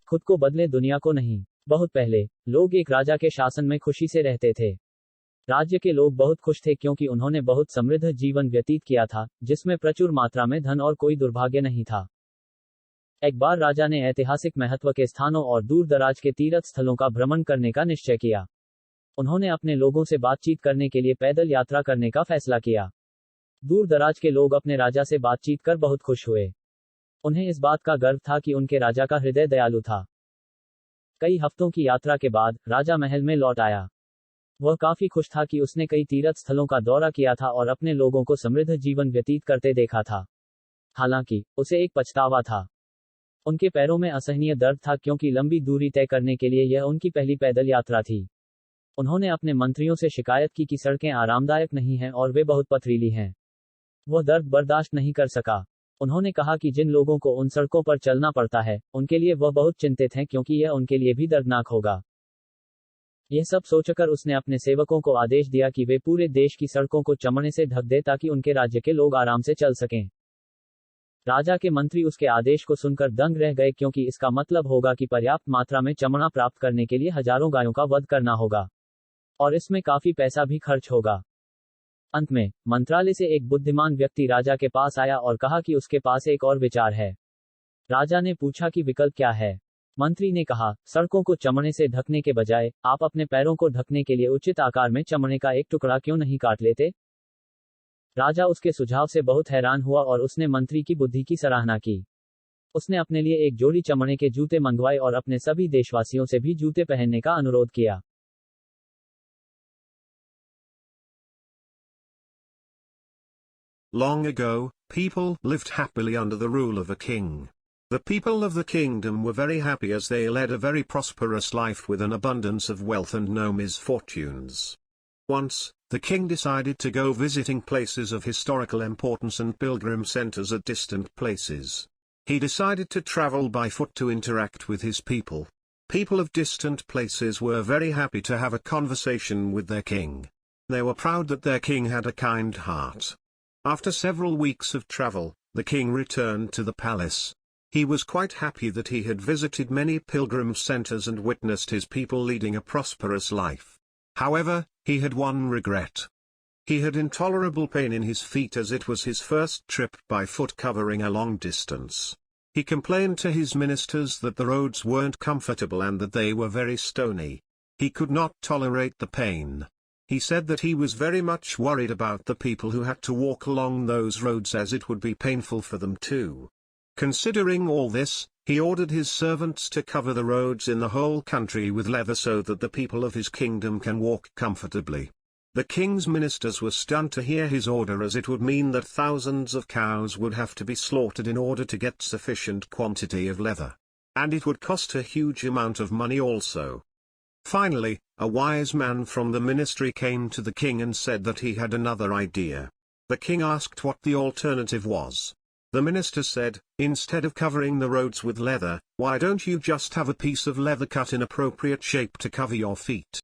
खुद को बदले दुनिया को नहीं। बहुत पहले लोग एक राजा के शासन में खुशी से रहते थे। राज्य के लोग बहुत खुश थे क्योंकि उन्होंने बहुत समृद्ध जीवन व्यतीत किया था, जिसमें प्रचुर मात्रा में धन और कोई दुर्भाग्य नहीं था। एक बार राजा ने ऐतिहासिक महत्व के स्थानों और दूर दराज के तीर्थ स्थलों का भ्रमण करने का निश्चय किया। उन्होंने अपने लोगों से बातचीत करने के लिए पैदल यात्रा करने का फैसला किया। दूर दराज के लोग अपने राजा से बातचीत कर बहुत खुश हुए। उन्हें इस बात का गर्व था कि उनके राजा का हृदय दयालु था। कई हफ्तों की यात्रा के बाद राजा महल में लौट आया। वह काफी खुश था कि उसने कई तीर्थ स्थलों का दौरा किया था और अपने लोगों को समृद्ध जीवन व्यतीत करते देखा था। हालांकि उसे एक पछतावा था। उनके पैरों में असहनीय दर्द था क्योंकि लंबी दूरी तय करने के लिए यह उनकी पहली पैदल यात्रा थी। उन्होंने अपने मंत्रियों से शिकायत की कि सड़कें आरामदायक नहीं हैं और वे बहुत पथरीली हैं। वह दर्द बर्दाश्त नहीं कर सका। उन्होंने कहा कि जिन लोगों को उन सड़कों पर चलना पड़ता है, उनके लिए वह बहुत चिंतित हैं क्योंकि यह उनके लिए भी दर्दनाक होगा। यह सब सोचकर उसने अपने सेवकों को आदेश दिया कि वे पूरे देश की सड़कों को चमड़े से ढक दें ताकि उनके राज्य के लोग आराम से चल सकें। राजा के मंत्री उसके आदेश को सुनकर दंग रह गए क्योंकि इसका मतलब होगा कि पर्याप्त मात्रा में चमड़ा प्राप्त करने के लिए हजारों गायों का वध करना होगा, और इसमें काफी पैसा भी खर्च होगा। अंत में मंत्रालय से एक बुद्धिमान व्यक्ति राजा के पास आया और कहा कि उसके पास एक और विचार है। राजा ने पूछा कि विकल्प क्या है। मंत्री ने कहा, सड़कों को चमड़े से ढकने के बजाय आप अपने पैरों को ढकने के लिए उचित आकार में चमड़े का एक टुकड़ा क्यों नहीं काट लेते। राजा उसके सुझाव से बहुत हैरान हुआ और उसने मंत्री की बुद्धि की सराहना की। उसने अपने लिए एक जोड़ी चमड़े के जूते मंगवाए और अपने सभी देशवासियों से भी जूते पहनने का अनुरोध किया। Long ago, people lived happily under the rule of a king. The people of the kingdom were very happy as they led a very prosperous life with an abundance of wealth and no misfortunes. Once, the king decided to go visiting places of historical importance and pilgrim centers at distant places. He decided to travel by foot to interact with his people. People of distant places were very happy to have a conversation with their king. They were proud that their king had a kind heart. After several weeks of travel, the king returned to the palace. He was quite happy that he had visited many pilgrim centers and witnessed his people leading a prosperous life. However, he had one regret. He had intolerable pain in his feet as it was his first trip by foot covering a long distance. He complained to his ministers that the roads weren't comfortable and that they were very stony. He could not tolerate the pain. He said that he was very much worried about the people who had to walk along those roads as it would be painful for them too. Considering all this, he ordered his servants to cover the roads in the whole country with leather so that the people of his kingdom can walk comfortably. The king's ministers were stunned to hear his order as it would mean that thousands of cows would have to be slaughtered in order to get sufficient quantity of leather. And it would cost a huge amount of money also. Finally, a wise man from the ministry came to the king and said that he had another idea. The king asked what the alternative was. The minister said, instead of covering the roads with leather, why don't you just have a piece of leather cut in appropriate shape to cover your feet?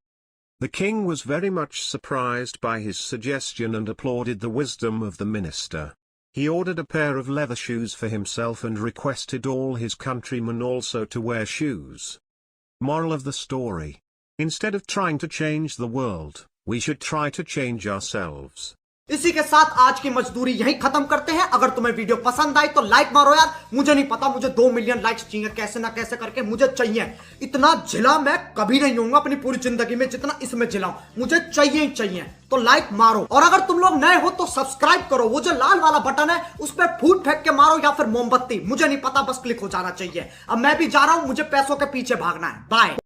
The king was very much surprised by his suggestion and applauded the wisdom of the minister. He ordered a pair of leather shoes for himself and requested all his countrymen also to wear shoes. Moral of the story: instead of trying to change the world, we should try to change ourselves. इसी के साथ आज की मजदूरी यहीं खत्म करते हैं। अगर तुम्हें वीडियो पसंद आई तो लाइक मारो यार। मुझे नहीं पता, मुझे 2 मिलियन लाइक्स चाहिए, कैसे ना कैसे करके मुझे चाहिए। इतना जिला मैं कभी नहीं होऊंगा अपनी पूरी जिंदगी में जितना इसमें जिलाऊं। मुझे चाहिए ही चाहिए, तो लाइक मारो। और अगर तुम लोग नए हो तो सब्सक्राइब करो। वो जो लाल वाला बटन है उस पर फूट फेंक के मारो या फिर मोमबत्ती, मुझे नहीं पता, बस क्लिक हो जाना चाहिए। अब मैं भी जा रहा हूं, मुझे पैसों के पीछे भागना है। बाय।